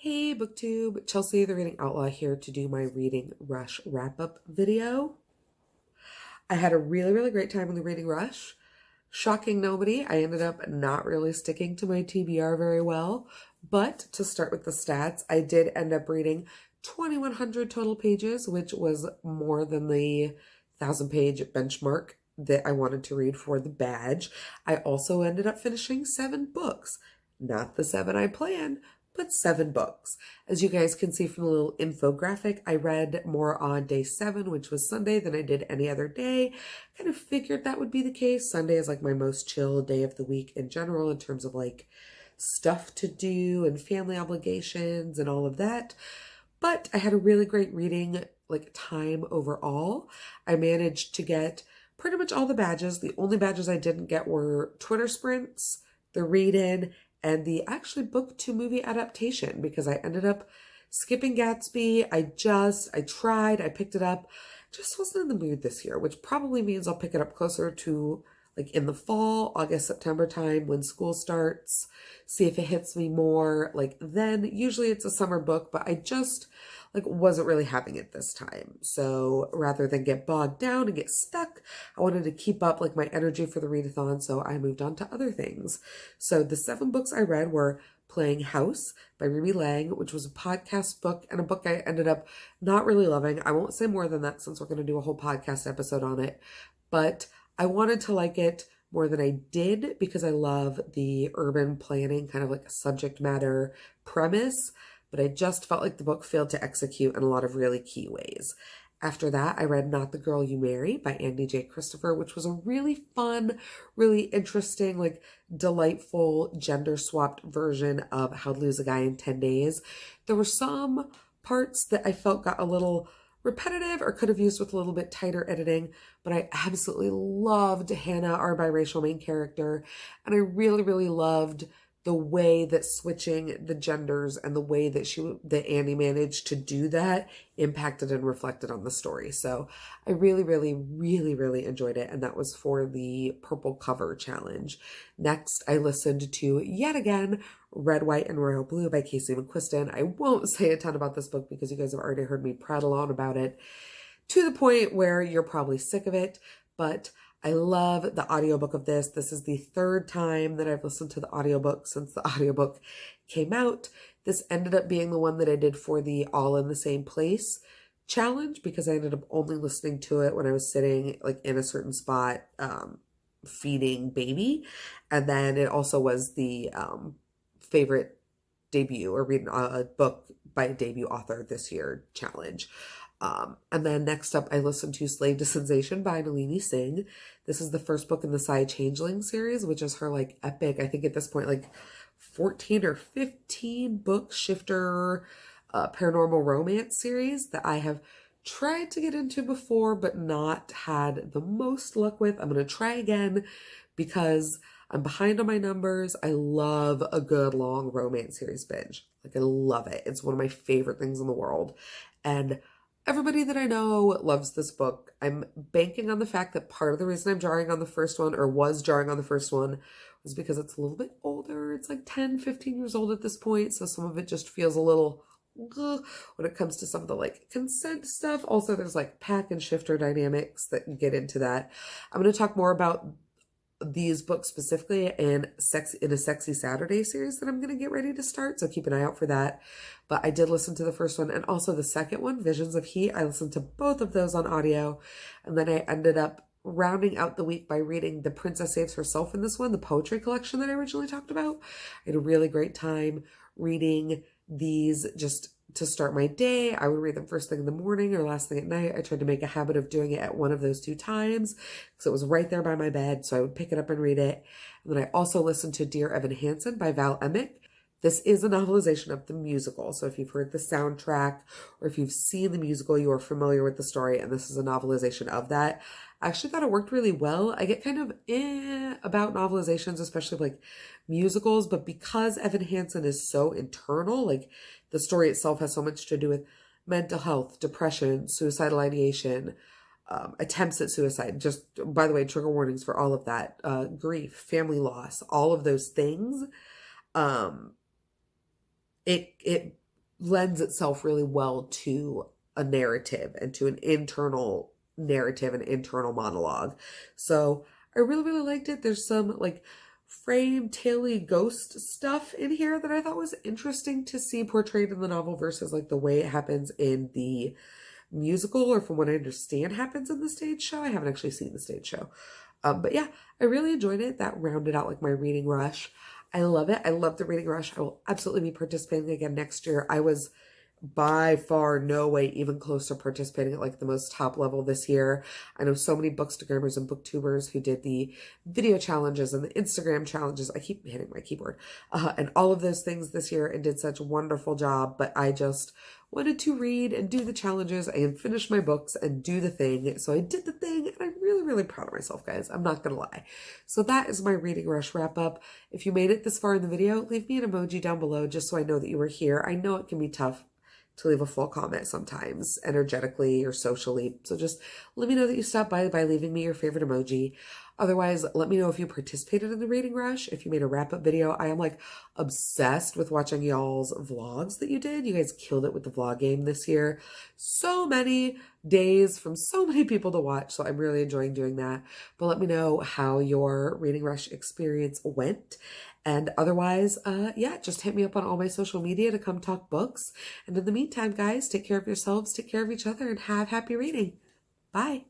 Hey BookTube, Chelsea the Reading Outlaw here to do my Reading Rush wrap-up video. I had a really great time in the Reading Rush. Shocking nobody, I ended up not really sticking to my TBR very well, but to start with the stats, I did end up reading 2,100 total pages, which was more than the 1,000-page benchmark that I wanted to read for the badge. I also ended up finishing 7 books. Not the 7 I planned, but 7 books. As you guys can see from the little infographic, I read more on day 7, which was Sunday, than I did any other day. Kind of figured that would be the case. Sunday is like my most chill day of the week in general in terms of like stuff to do and family obligations and all of that. But I had a really great reading like time overall. I managed to get pretty much all the badges. The only badges I didn't get were Twitter sprints, the read-in, and the actually book to movie adaptation, because I ended up skipping Gatsby. I tried, I picked it up, just wasn't in the mood this year, which probably means I'll pick it up closer to like in the fall, August, September time when school starts, see if it hits me more like then. Usually it's a summer book, but I just like wasn't really having it this time. So rather than get bogged down and get stuck, I wanted to keep up like my energy for the readathon, so I moved on to other things. So the 7 books I read were Playing House by Ruby Lang, which was a podcast book and a book I ended up not really loving. I won't say more than that since we're going to do a whole podcast episode on it, but I wanted to like it more than I did because I love the urban planning kind of like a subject matter premise, but I just felt like the book failed to execute in a lot of really key ways. After that, I read Not the Girl You Marry by Andy J. Christopher, which was a really fun, really interesting, like delightful gender swapped version of How to Lose a Guy in 10 Days. There were some parts that I felt got a little repetitive or could have used with a little bit tighter editing, but I absolutely loved Hannah, our biracial main character, and I really loved the way that switching the genders and the way that Annie managed to do that impacted and reflected on the story. So I really enjoyed it, and that was for the purple cover challenge. Next, I listened to yet again Red, White, and Royal Blue by Casey McQuiston. I won't say a ton about this book because you guys have already heard me prattle on about it to the point where you're probably sick of it, but I love the audiobook of this. This is the 3rd time that I've listened to the audiobook since the audiobook came out. This ended up being the one that I did for the All in the Same Place challenge because I ended up only listening to it when I was sitting like in a certain spot feeding baby. And then it also was the favorite debut or reading a book by a debut author this year challenge. And then next up, I listened to Slave to Sensation by Nalini Singh. This is the first book in the Psy Changeling series, which is her like epic, I think at this point, like 14 or 15 book shifter paranormal romance series that I have tried to get into before, but not had the most luck with. I'm going to try again because I'm behind on my numbers. I love a good long romance series binge. Like I love it. It's one of my favorite things in the world. And everybody that I know loves this book. I'm banking on the fact that part of the reason I'm jarring on the first one, or was jarring on the first one, was because it's a little bit older. It's like 10, 15 years old at this point. So some of it just feels a little when it comes to some of the like consent stuff. Also, there's like pack and shifter dynamics that get into that. I'm going to talk more about these books specifically in a Sexy Saturday series that I'm going to get ready to start, so keep an eye out for that. But I did listen to the first one and also the second one, Visions of Heat. I listened to both of those on audio, and then I ended up rounding out the week by reading The Princess Saves Herself in this one, the poetry collection that I originally talked about. I had a really great time reading these just to start my day. I would read them first thing in the morning or last thing at night. I tried to make a habit of doing it at one of those 2 times because it was right there by my bed, so I would pick it up and read it. And then I also listened to Dear Evan Hansen by Val Emick. This is a novelization of the musical, so if you've heard the soundtrack or if you've seen the musical, you are familiar with the story, and this is a novelization of that. I actually thought it worked really well. I get kind of about novelizations, especially like musicals, but because Evan Hansen is so internal, like the story itself has so much to do with mental health, depression, suicidal ideation, attempts at suicide, just by the way, trigger warnings for all of that, grief, family loss, all of those things. It lends itself really well to a narrative and to an internal narrative and internal monologue. So I really, really liked it. There's some like frame taily ghost stuff in here that I thought was interesting to see portrayed in the novel versus like the way it happens in the musical, or from what I understand happens in the stage show. I haven't actually seen the stage show. But yeah, I really enjoyed it. That rounded out like my reading rush. I love it. I love the reading rush. I will absolutely be participating again next year. I was by far no way even close to participating at like the most top level this year. I know so many bookstagrammers and booktubers who did the video challenges and the Instagram challenges. I keep hitting my keyboard and all of those things this year and did such a wonderful job, but I just wanted to read and do the challenges and finish my books and do the thing. So I did the thing and I'm really, really proud of myself, guys. I'm not gonna lie. So that is my reading rush wrap up. If you made it this far in the video, leave me an emoji down below just so I know that you were here. I know it can be tough to leave a full comment sometimes, energetically or socially. So just let me know that you stopped by leaving me your favorite emoji. Otherwise, let me know if you participated in the reading rush, if you made a wrap-up video. I am like obsessed with watching y'all's vlogs that you did. You guys killed it with the vlog game this year. So many days from so many people to watch. So I'm really enjoying doing that. But let me know how your reading rush experience went. And otherwise, yeah, just hit me up on all my social media to come talk books. And in the meantime, guys, take care of yourselves, take care of each other, and have happy reading. Bye.